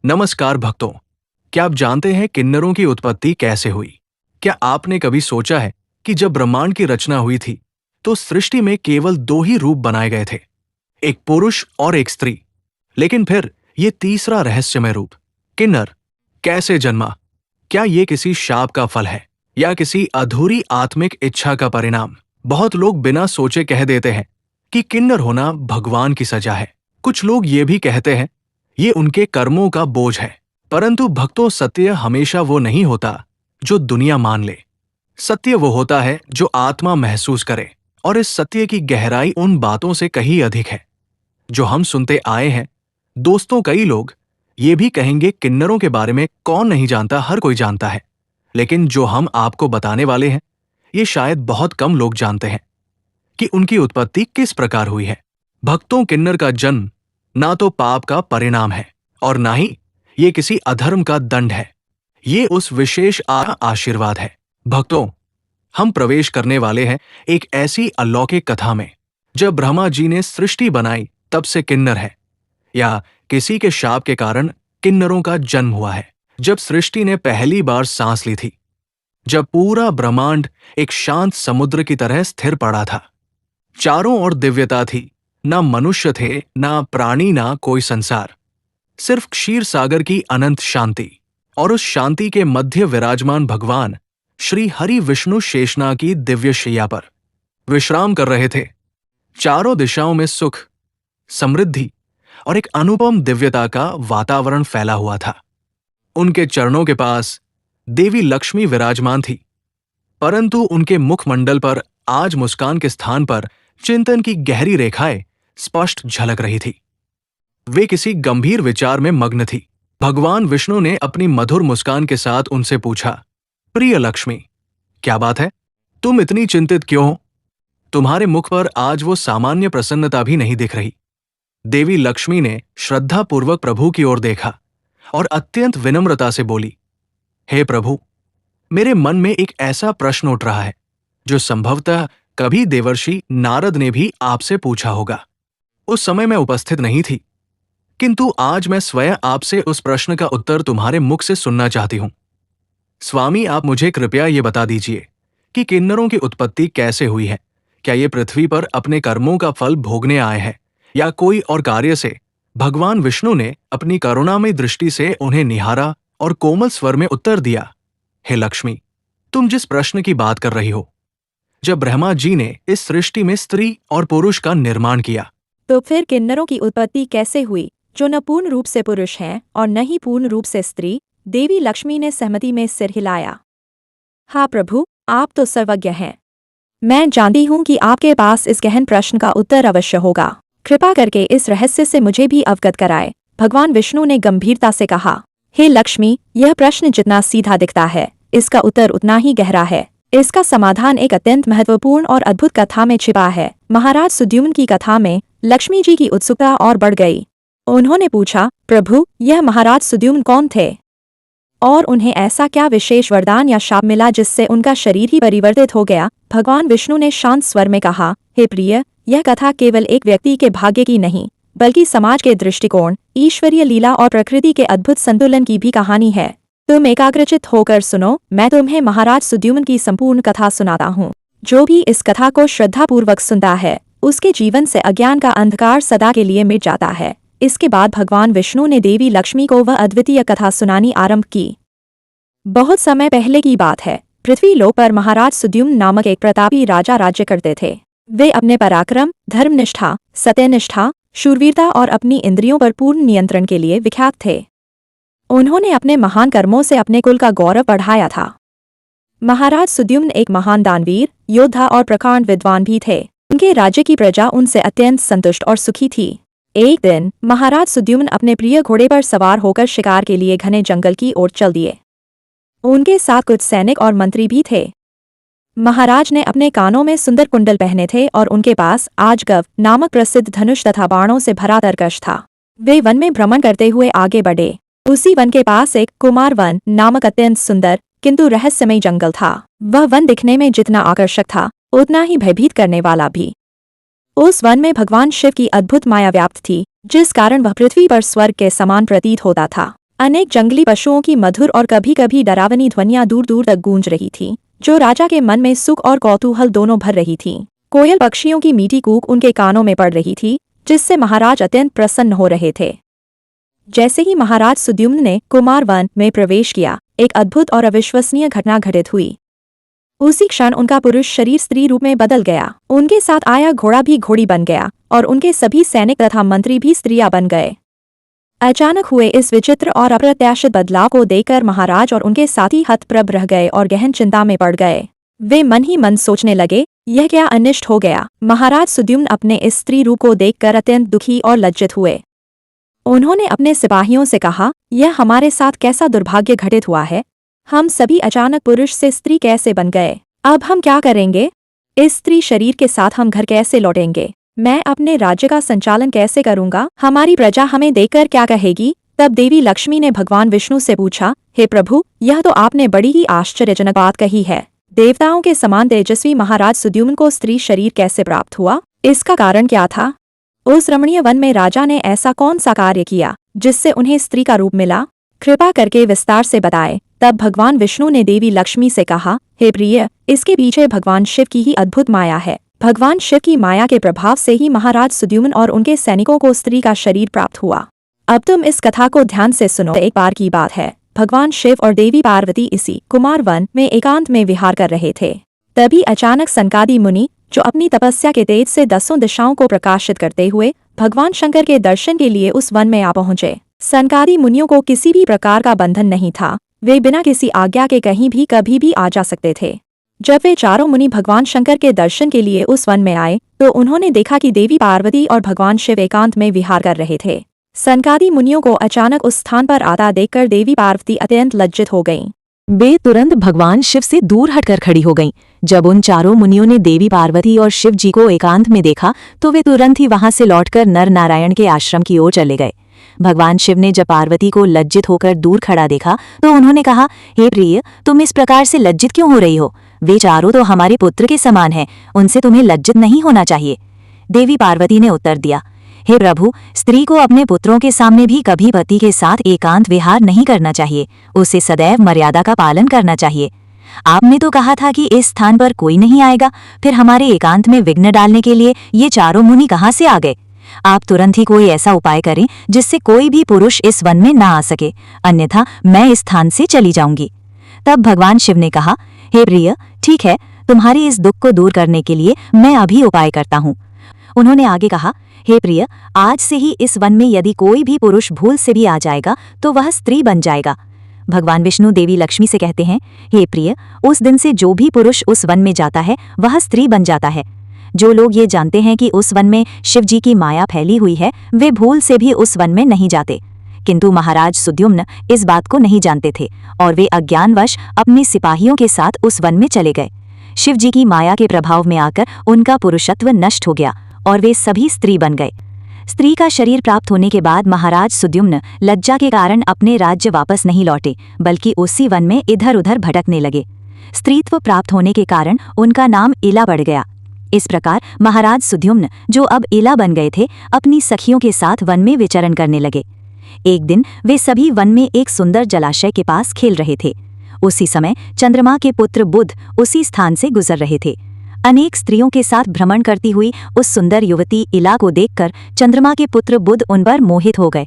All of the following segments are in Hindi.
नमस्कार भक्तों, क्या आप जानते हैं किन्नरों की उत्पत्ति कैसे हुई? क्या आपने कभी सोचा है कि जब ब्रह्मांड की रचना हुई थी, तो सृष्टि में केवल दो ही रूप बनाए गए थे, एक पुरुष और एक स्त्री। लेकिन फिर ये तीसरा रहस्यमय रूप, किन्नर, कैसे जन्मा? क्या ये किसी शाप का फल है या किसी अधूरी आत्मिक इच्छा का परिणाम? बहुत लोग बिना सोचे कह देते हैं कि किन्नर होना भगवान की सजा है। कुछ लोग ये भी कहते हैं ये उनके कर्मों का बोझ है। परंतु भक्तों, सत्य हमेशा वो नहीं होता जो दुनिया मान ले। सत्य वो होता है जो आत्मा महसूस करे, और इस सत्य की गहराई उन बातों से कहीं अधिक है जो हम सुनते आए हैं। दोस्तों, कई लोग ये भी कहेंगे किन्नरों के बारे में कौन नहीं जानता, हर कोई जानता है। लेकिन जो हम आपको बताने वाले हैं, ये शायद बहुत कम लोग जानते हैं कि उनकी उत्पत्ति किस प्रकार हुई है। भक्तों, किन्नर का जन्म ना तो पाप का परिणाम है और ना ही ये किसी अधर्म का दंड है। ये उस विशेष आशीर्वाद है। भक्तों, हम प्रवेश करने वाले हैं एक ऐसी अलौकिक कथा में। जब ब्रह्मा जी ने सृष्टि बनाई, तब से किन्नर है, या किसी के शाप के कारण किन्नरों का जन्म हुआ है। जब सृष्टि ने पहली बार सांस ली थी, जब पूरा ब्रह्मांड एक शांत समुद्र की तरह स्थिर पड़ा था, चारों ओर दिव्यता थी, ना मनुष्य थे, ना प्राणी, ना कोई संसार, सिर्फ क्षीर सागर की अनंत शांति। और उस शांति के मध्य विराजमान भगवान श्री हरि विष्णु शेषनाग की दिव्य शैया पर विश्राम कर रहे थे। चारों दिशाओं में सुख, समृद्धि और एक अनुपम दिव्यता का वातावरण फैला हुआ था। उनके चरणों के पास देवी लक्ष्मी विराजमान थी, परंतु उनके मुखमंडल पर आज मुस्कान के स्थान पर चिंतन की गहरी रेखाएं स्पष्ट झलक रही थी। वे किसी गंभीर विचार में मग्न थी। भगवान विष्णु ने अपनी मधुर मुस्कान के साथ उनसे पूछा, प्रिय लक्ष्मी, क्या बात है? तुम इतनी चिंतित क्यों हो? तुम्हारे मुख पर आज वो सामान्य प्रसन्नता भी नहीं दिख रही। देवी लक्ष्मी ने श्रद्धापूर्वक प्रभु की ओर देखा और अत्यंत विनम्रता से बोली, हे प्रभु, मेरे मन में एक ऐसा प्रश्न उठ रहा है जो संभवतः कभी देवर्षि नारद ने भी आपसे पूछा होगा। उस समय मैं उपस्थित नहीं थी, किंतु आज मैं स्वयं आपसे उस प्रश्न का उत्तर तुम्हारे मुख से सुनना चाहती हूं। स्वामी, आप मुझे कृपया ये बता दीजिए कि किन्नरों की उत्पत्ति कैसे हुई है। क्या ये पृथ्वी पर अपने कर्मों का फल भोगने आए हैं, या कोई और कार्य से भगवान विष्णु ने अपनी करुणामय दृष्टि से उन्हें निहारा और कोमल स्वर में उत्तर दिया? हे लक्ष्मी, तुम जिस प्रश्न की बात कर रही हो, जब ब्रह्मा जी ने इस सृष्टि में स्त्री और पुरुष का निर्माण किया, तो फिर किन्नरों की उत्पत्ति कैसे हुई, जो न पूर्ण रूप से पुरुष हैं और न ही पूर्ण रूप से स्त्री? देवी लक्ष्मी ने सहमति में सिर हिलाया। हाँ प्रभु, आप तो सर्वज्ञ हैं। मैं जानती हूँ कि आपके पास इस गहन प्रश्न का उत्तर अवश्य होगा। कृपा करके इस रहस्य से मुझे भी अवगत कराए। भगवान विष्णु ने गंभीरता से कहा, हे लक्ष्मी, यह प्रश्न जितना सीधा दिखता है, इसका उत्तर उतना ही गहरा है। इसका समाधान एक अत्यंत महत्वपूर्ण और अद्भुत कथा में छिपा है। महाराज सुद्युम्न की कथा में लक्ष्मी जी की उत्सुकता और बढ़ गई। उन्होंने पूछा, प्रभु, यह महाराज सुद्युम्न कौन थे और उन्हें ऐसा क्या विशेष वरदान या शाप मिला जिससे उनका शरीर ही परिवर्तित हो गया? भगवान विष्णु ने शांत स्वर में कहा, हे प्रिय, यह कथा केवल एक व्यक्ति के भाग्य की नहीं, बल्कि समाज के दृष्टिकोण, ईश्वरीय लीला और प्रकृति के अद्भुत संतुलन की भी कहानी है। तुम एकाग्रचित होकर सुनो, मैं तुम्हें महाराज सुद्युम्न की संपूर्ण कथा सुनाता हूँ। जो भी इस कथा को श्रद्धापूर्वक सुनता है, उसके जीवन से अज्ञान का अंधकार सदा के लिए मिट जाता है। इसके बाद भगवान विष्णु ने देवी लक्ष्मी को वह अद्वितीय कथा सुनानी आरंभ की। बहुत समय पहले की बात है। पृथ्वी लोक पर महाराज सुद्युम्न नामक एक प्रतापी राजा राज्य करते थे। वे अपने पराक्रम, धर्मनिष्ठा, सत्यनिष्ठा, शूरवीरता और अपनी इंद्रियों पर पूर्ण नियंत्रण के लिए विख्यात थे। उन्होंने अपने महान कर्मों से अपने कुल का गौरव बढ़ाया था। महाराज सुद्युम्न एक महान दानवीर, योद्धा और प्रकांड विद्वान भी थे। उनके राज्य की प्रजा उनसे अत्यंत संतुष्ट और सुखी थी। एक दिन महाराज सुद्युम्न अपने प्रिय घोड़े पर सवार होकर शिकार के लिए घने जंगल की ओर चल दिए। उनके साथ कुछ सैनिक और मंत्री भी थे। महाराज ने अपने कानों में सुंदर कुंडल पहने थे और उनके पास आजगव नामक प्रसिद्ध धनुष तथा बाणों से भरा तरकश था। वे वन में भ्रमण करते हुए आगे बढ़े। उसी वन के पास एक कुमार वन नामक अत्यंत सुंदर किंतु रहस्यमय जंगल था। वह वन दिखने में जितना आकर्षक था, उतना ही भयभीत करने वाला भी। उस वन में भगवान शिव की अद्भुत माया व्याप्त थी, जिस कारण वह पृथ्वी पर स्वर्ग के समान प्रतीत होता था। अनेक जंगली पशुओं की मधुर और कभी कभी डरावनी ध्वनियां दूर दूर तक गूंज रही थीं, जो राजा के मन में सुख और कौतूहल दोनों भर रही थीं। कोयल पक्षियों की मीठी कूक उनके कानों में पड़ रही थी, जिससे महाराज अत्यंत प्रसन्न हो रहे थे। जैसे ही महाराज सुद्युम्न ने कुमार वन में प्रवेश किया, एक अद्भुत और अविश्वसनीय घटना घटित हुई। उसी क्षण उनका पुरुष शरीर स्त्री रूप में बदल गया। उनके साथ आया घोड़ा भी घोड़ी बन गया और उनके सभी सैनिक तथा मंत्री भी स्त्रियां बन गए। अचानक हुए इस विचित्र और अप्रत्याशित बदलाव को देखकर महाराज और उनके साथी हतप्रभ रह गए और गहन चिंता में पड़ गए। वे मन ही मन सोचने लगे, यह क्या अनिष्ट हो गया। महाराज सुद्युम्न अपने इस स्त्री रूप को देखकर अत्यंत दुखी और लज्जित हुए। उन्होंने अपने सिपाहियों से कहा, यह हमारे साथ कैसा दुर्भाग्य घटित हुआ है। हम सभी अचानक पुरुष से स्त्री कैसे बन गए। अब हम क्या करेंगे। इस स्त्री शरीर के साथ हम घर कैसे लौटेंगे। मैं अपने राज्य का संचालन कैसे करूंगा। हमारी प्रजा हमें देखकर क्या कहेगी। तब देवी लक्ष्मी ने भगवान विष्णु से पूछा, हे प्रभु, यह तो आपने बड़ी ही आश्चर्यजनक बात कही है। देवताओं के समान तेजस्वी महाराज सुद्युम्न को स्त्री शरीर कैसे प्राप्त हुआ। इसका कारण क्या था। उस रमणीय वन में राजा ने ऐसा कौन सा कार्य किया जिससे उन्हें स्त्री का रूप मिला। कृपा करके विस्तार से बताएं। तब भगवान विष्णु ने देवी लक्ष्मी से कहा, हे प्रिय, इसके पीछे भगवान शिव की ही अद्भुत माया है। भगवान शिव की माया के प्रभाव से ही महाराज सुद्युम्न और उनके सैनिकों को स्त्री का शरीर प्राप्त हुआ। अब तुम इस कथा को ध्यान से सुनो। एक बार की बात है, भगवान शिव और देवी पार्वती इसी कुमार वन में एकांत में विहार कर रहे थे। तभी अचानक सनकादि मुनि, जो अपनी तपस्या के तेज से 10 दिशाओं को प्रकाशित करते हुए भगवान शंकर के दर्शन के लिए उस वन में आ पहुंचे। सनकादि मुनियों को किसी भी प्रकार का बंधन नहीं था। वे बिना किसी आज्ञा के कहीं भी कभी भी आ जा सकते थे। जब वे चारों मुनि भगवान शंकर के दर्शन के लिए उस वन में आए तो उन्होंने देखा कि देवी पार्वती और भगवान शिव एकांत में विहार कर रहे थे। सनकादि मुनियों को अचानक उस स्थान पर आता देखकर देवी पार्वती अत्यंत लज्जित हो गईं। वे तुरंत भगवान शिव से दूर हटकर खड़ी हो गईं। जब उन चारों मुनियों ने देवी पार्वती और शिव जी को एकांत में देखा तो वे तुरंत ही वहां से लौटकर नर नारायण के आश्रम की ओर चले गए। भगवान शिव ने जब पार्वती को लज्जित होकर दूर खड़ा देखा तो उन्होंने कहा, हे प्रिय, तुम इस प्रकार से लज्जित क्यों हो रही हो। वे चारों तो हमारे पुत्र के समान हैं, उनसे तुम्हें लज्जित नहीं होना चाहिए। देवी पार्वती ने उत्तर दिया, हे प्रभु, स्त्री को अपने पुत्रों के सामने भी कभी पति के साथ एकांत विहार नहीं करना चाहिए। उसे सदैव मर्यादा का पालन करना चाहिए। आपने तो कहा था कि इस स्थान पर कोई नहीं आएगा, फिर हमारे एकांत में विघ्न डालने के लिए ये चारों मुनि कहाँ से आ गए। आप तुरंत ही कोई ऐसा उपाय करें जिससे कोई भी पुरुष इस वन में ना आ सके, अन्यथा मैं इस स्थान से चली जाऊंगी। तब भगवान शिव ने कहा, हे प्रिय, ठीक है, तुम्हारे इस दुख को दूर करने के लिए मैं अभी उपाय करता हूँ। उन्होंने आगे कहा, हे प्रिय, आज से ही इस वन में यदि कोई भी पुरुष भूल से भी आ जाएगा तो वह स्त्री बन जाएगा। भगवान विष्णु देवी लक्ष्मी से कहते हैं, हे प्रिय, उस दिन से जो भी पुरुष उस वन में जाता है वह स्त्री बन जाता है। जो लोग ये जानते हैं कि उस वन में शिव जी की माया फैली हुई है, वे भूल से भी उस वन में नहीं जाते। किंतु महाराज सुद्युम्न इस बात को नहीं जानते थे और वे अज्ञानवश अपने सिपाहियों के साथ उस वन में चले गए। शिव जी की माया के प्रभाव में आकर उनका पुरुषत्व नष्ट हो गया और वे सभी स्त्री बन गए। स्त्री का शरीर प्राप्त होने के बाद महाराज सुद्युम्न लज्जा के कारण अपने राज्य वापस नहीं लौटे, बल्कि उसी वन में इधर उधर भटकने लगे। स्त्रीत्व प्राप्त होने के कारण उनका नाम इला पड़ गया। इस प्रकार महाराज सुद्युम्न, जो अब इला बन गए थे, अपनी सखियों के साथ वन में विचरण करने लगे। एक दिन वे सभी वन में एक सुंदर जलाशय के पास खेल रहे थे। उसी समय चंद्रमा के पुत्र बुध उसी स्थान से गुजर रहे थे। अनेक स्त्रियों के साथ भ्रमण करती हुई उस सुंदर युवती इला को देखकर चंद्रमा के पुत्र बुध उन पर मोहित हो गए।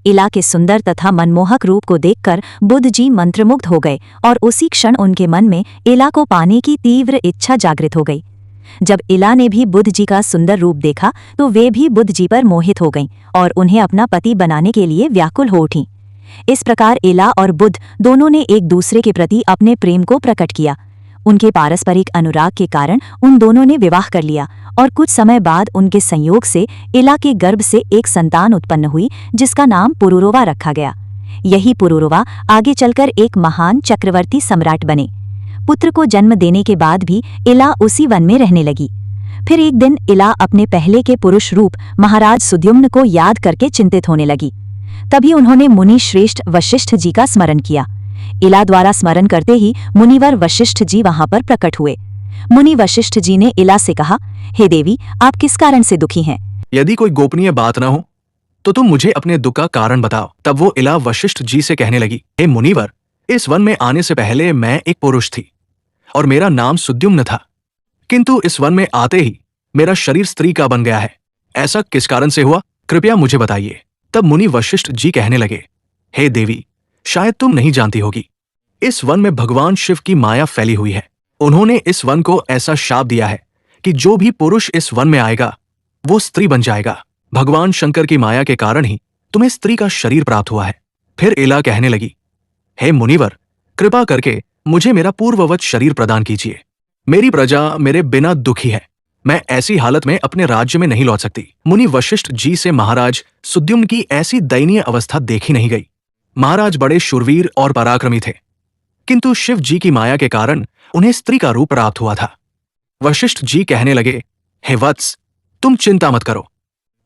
इला के सुंदर तथा मनमोहक रूप को देखकर बुध जी मंत्रमुग्ध हो गए और उसी क्षण उनके मन में इला को पाने की तीव्र इच्छा जागृत हो गई। जब इला ने भी बुध जी का सुंदर रूप देखा तो वे भी बुध जी पर मोहित हो गईं और उन्हें अपना पति बनाने के लिए व्याकुल हो उठीं। इस प्रकार इला और बुध दोनों ने एक दूसरे के प्रति अपने प्रेम को प्रकट किया। उनके पारस्परिक अनुराग के कारण उन दोनों ने विवाह कर लिया और कुछ समय बाद उनके संयोग से इला के गर्भ से एक संतान उत्पन्न हुई, जिसका नाम पुरुरवा रखा गया। यही पुरुरवा आगे चलकर एक महान चक्रवर्ती सम्राट बने। पुत्र को जन्म देने के बाद भी इला उसी वन में रहने लगी। फिर एक दिन इला अपने पहले के पुरुष रूप महाराज सुद्युम्न को याद करके चिंतित होने लगी। तभी उन्होंने मुनि श्रेष्ठ वशिष्ठ जी का स्मरण किया। इला द्वारा स्मरण करते ही मुनिवर वशिष्ठ जी वहां पर प्रकट हुए। मुनि वशिष्ठ जी ने इला से कहा, हे देवी, आप किस कारण से दुखी हैं। यदि कोई गोपनीय बात न हो तो तुम मुझे अपने दुख का कारण बताओ। तब वो इला वशिष्ठ जी से कहने लगी, हे मुनिवर, इस वन में आने से पहले मैं एक पुरुष थी और मेरा नाम सुद्युम्न था, किंतु इस वन में आते ही मेरा शरीर स्त्री का बन गया है। ऐसा किस कारण से हुआ, कृपया मुझे बताइए। तब मुनि वशिष्ठ जी कहने लगे, हे देवी, शायद तुम नहीं जानती होगी, इस वन में भगवान शिव की माया फैली हुई है। उन्होंने इस वन को ऐसा शाप दिया है कि जो भी पुरुष इस वन में आएगा वो स्त्री बन जाएगा। भगवान शंकर की माया के कारण ही तुम्हें स्त्री का शरीर प्राप्त हुआ है। फिर इला कहने लगी, हे मुनिवर, कृपा करके मुझे मेरा पूर्ववत शरीर प्रदान कीजिए। मेरी प्रजा मेरे बिना दुखी है, मैं ऐसी हालत में अपने राज्य में नहीं लौट सकती। मुनि वशिष्ठ जी से महाराज सुद्युम्न की ऐसी दयनीय अवस्था देखी नहीं गई। महाराज बड़े शूरवीर और पराक्रमी थे, किंतु शिव जी की माया के कारण उन्हें स्त्री का रूप प्राप्त हुआ था। वशिष्ठ जी कहने लगे, हे वत्स, तुम चिंता मत करो,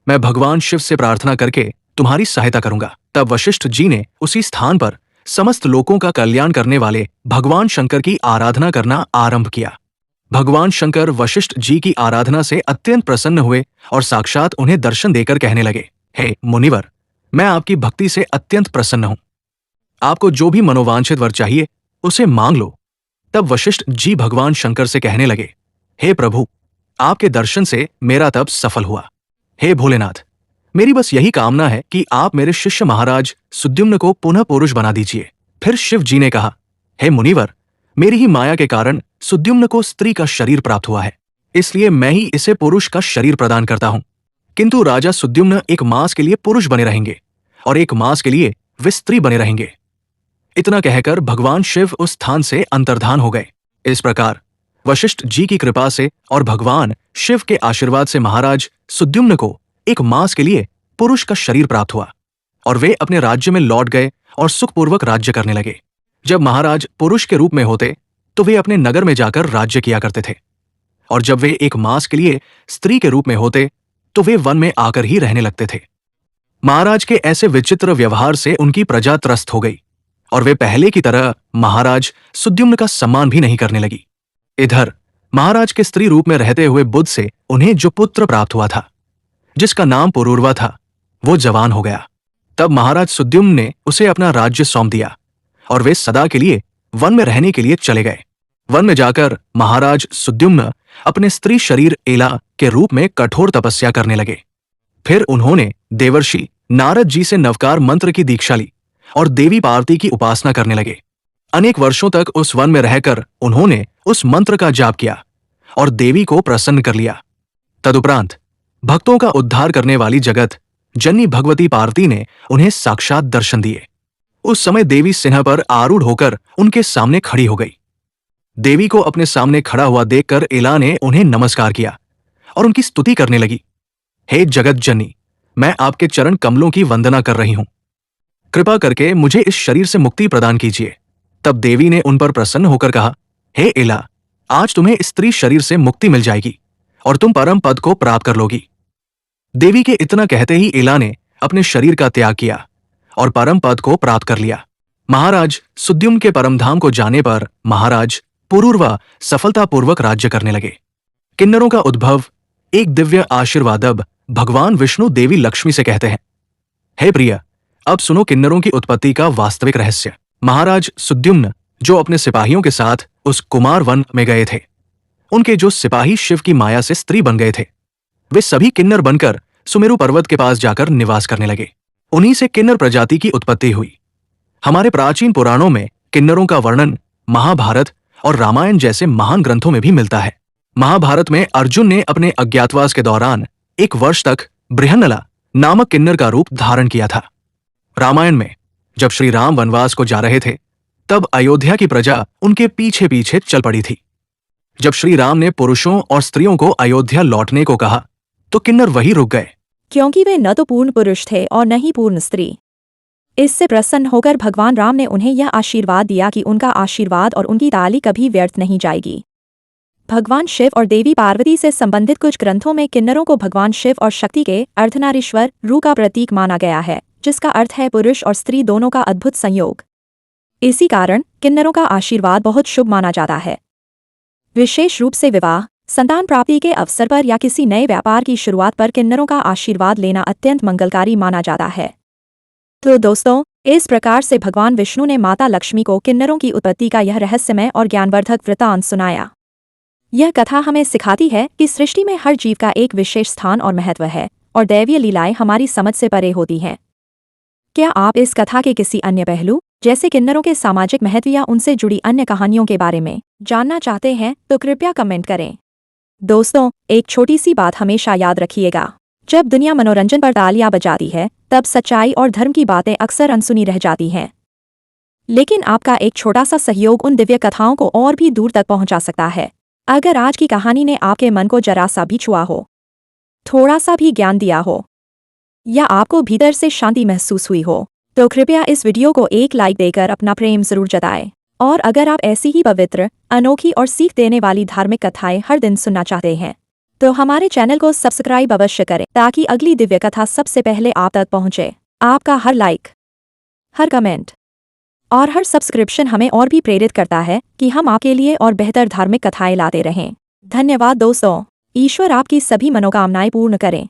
मैं भगवान शिव से प्रार्थना करके तुम्हारी सहायता करूंगा। तब वशिष्ठ जी ने उसी स्थान पर समस्त लोगों का कल्याण करने वाले भगवान शंकर की आराधना करना आरंभ किया। भगवान शंकर वशिष्ठ जी की आराधना से अत्यंत प्रसन्न हुए और साक्षात उन्हें दर्शन देकर कहने लगे, हे मुनिवर, मैं आपकी भक्ति से अत्यंत प्रसन्न हूं। आपको जो भी मनोवांछित वर चाहिए उसे मांग लो। तब वशिष्ठ जी भगवान शंकर से कहने लगे, हे प्रभु, आपके दर्शन से मेरा तप सफल हुआ। हे भोलेनाथ, मेरी बस यही कामना है कि आप मेरे शिष्य महाराज सुद्युम्न को पुनः पुरुष बना दीजिए। फिर शिव जी ने कहा, हे मुनिवर, मेरी ही माया के कारण सुद्युम्न को स्त्री का शरीर प्राप्त हुआ है, इसलिए मैं ही इसे पुरुष का शरीर प्रदान करता हूं। किंतु राजा सुद्युम्न एक मास के लिए पुरुष बने रहेंगे और एक मास के लिए वे स्त्री बने रहेंगे। इतना कहकर भगवान शिव उस स्थान से अंतर्धान हो गए। इस प्रकार वशिष्ठ जी की कृपा से और भगवान शिव के आशीर्वाद से महाराज सुद्युम्न को एक मास के लिए पुरुष का शरीर प्राप्त हुआ और वे अपने राज्य में लौट गए और सुखपूर्वक राज्य करने लगे। जब महाराज पुरुष के रूप में होते तो वे अपने नगर में जाकर राज्य किया करते थे, और जब वे एक मास के लिए स्त्री के रूप में होते तो वे वन में आकर ही रहने लगते थे। महाराज के ऐसे विचित्र व्यवहार से उनकी प्रजा त्रस्त हो गई और वे पहले की तरह महाराज सुद्युम्न का सम्मान भी नहीं करने लगी। इधर महाराज के स्त्री रूप में रहते हुए बुध से उन्हें जो पुत्र प्राप्त हुआ था, जिसका नाम पुरूरवा था, वो जवान हो गया। तब महाराज सुद्युम्न ने उसे अपना राज्य सौंप दिया और वे सदा के लिए वन में रहने के लिए चले गए। वन में जाकर महाराज सुद्युम्न अपने स्त्री शरीर एला के रूप में कठोर तपस्या करने लगे। फिर उन्होंने देवर्षि नारद जी से नवकार मंत्र की दीक्षा ली और देवी पार्वती की उपासना करने लगे। अनेक वर्षों तक उस वन में रहकर उन्होंने उस मंत्र का जाप किया और देवी को प्रसन्न कर लिया। तदुपरांत भक्तों का उद्धार करने वाली जगत जननी भगवती पार्वती ने उन्हें साक्षात दर्शन दिए। उस समय देवी सिंह पर आरूढ़ होकर उनके सामने खड़ी हो गई। देवी को अपने सामने खड़ा हुआ देखकर एला ने उन्हें नमस्कार किया और उनकी स्तुति करने लगी। हे जगत जननी, मैं आपके चरण कमलों की वंदना कर रही हूं, कृपा करके मुझे इस शरीर से मुक्ति प्रदान कीजिए। तब देवी ने उन पर प्रसन्न होकर कहा, हे एला, आज तुम्हें स्त्री शरीर से मुक्ति मिल जाएगी और तुम परम पद को प्राप्त कर लोगी। देवी के इतना कहते ही एला ने अपने शरीर का त्याग किया और परम पद को प्राप्त कर लिया। महाराज सुद्युम्न के परमधाम को जाने पर महाराज पुरूरवा सफलतापूर्वक राज्य करने लगे। किन्नरों का उद्भव एक दिव्य आशीर्वादब भगवान विष्णु देवी लक्ष्मी से कहते हैं, हे प्रिय, अब सुनो किन्नरों की उत्पत्ति का वास्तविक रहस्य। महाराज सुद्युम्न जो अपने सिपाहियों के साथ उस कुमार वन में गए थे, उनके जो सिपाही शिव की माया से स्त्री बन गए थे, वे सभी किन्नर बनकर सुमेरु पर्वत के पास जाकर निवास करने लगे। उन्हीं से किन्नर प्रजाति की उत्पत्ति हुई। हमारे प्राचीन पुराणों में किन्नरों का वर्णन महाभारत और रामायण जैसे महान ग्रंथों में भी मिलता है। महाभारत में अर्जुन ने अपने अज्ञातवास के दौरान 1 वर्ष तक बृहन्नला नामक किन्नर का रूप धारण किया था। रामायण में जब श्री राम वनवास को जा रहे थे, तब अयोध्या की प्रजा उनके पीछे पीछे चल पड़ी थी। जब श्री राम ने पुरुषों और स्त्रियों को अयोध्या लौटने को कहा, तो किन्नर वहीं रुक गए, क्योंकि वे न तो पूर्ण पुरुष थे और न ही पूर्ण स्त्री। इससे प्रसन्न होकर भगवान राम ने उन्हें यह आशीर्वाद दिया कि उनका आशीर्वाद और उनकी ताली कभी व्यर्थ नहीं जाएगी। भगवान शिव और देवी पार्वती से संबंधित कुछ ग्रंथों में किन्नरों को भगवान शिव और शक्ति के अर्धनारीश्वर रूप का प्रतीक माना गया है, जिसका अर्थ है पुरुष और स्त्री दोनों का अद्भुत संयोग। इसी कारण किन्नरों का आशीर्वाद बहुत शुभ माना जाता है। विशेष रूप से विवाह, संतान प्राप्ति के अवसर पर या किसी नए व्यापार की शुरुआत पर किन्नरों का आशीर्वाद लेना अत्यंत मंगलकारी माना जाता है। तो दोस्तों, इस प्रकार से भगवान विष्णु ने माता लक्ष्मी को किन्नरों की उत्पत्ति का यह रहस्यमय और ज्ञानवर्धक वृत्तांत सुनाया। यह कथा हमें सिखाती है कि सृष्टि में हर जीव का एक विशेष स्थान और महत्व है और दैवीय लीलाएं हमारी समझ से परे होती हैं। क्या आप इस कथा के किसी अन्य पहलू, जैसे किन्नरों के सामाजिक महत्व या उनसे जुड़ी अन्य कहानियों के बारे में जानना चाहते हैं तो कृपया कमेंट करें। दोस्तों, एक छोटी सी बात हमेशा याद रखिएगा, जब दुनिया मनोरंजन पर तालियां बजाती है तब सच्चाई और धर्म की बातें अक्सर अनसुनी रह जाती हैं। लेकिन आपका एक छोटा सा सहयोग उन दिव्य कथाओं को और भी दूर तक पहुंचा सकता है। अगर आज की कहानी ने आपके मन को जरा सा भी छुआ हो, थोड़ा सा भी ज्ञान दिया हो या आपको भीतर से शांति महसूस हुई हो, तो कृपया इस वीडियो को एक लाइक देकर अपना प्रेम जरूर जताएं। और अगर आप ऐसी ही पवित्र, अनोखी और सीख देने वाली धार्मिक कथाएं हर दिन सुनना चाहते हैं तो हमारे चैनल को सब्सक्राइब अवश्य करें, ताकि अगली दिव्य कथा सबसे पहले आप तक पहुंचे। आपका हर लाइक, हर कमेंट और हर सब्सक्रिप्शन हमें और भी प्रेरित करता है कि हम आपके लिए और बेहतर धार्मिक कथाएं लाते रहें। धन्यवाद दोस्तों। ईश्वर आपकी सभी मनोकामनाएं पूर्ण करें।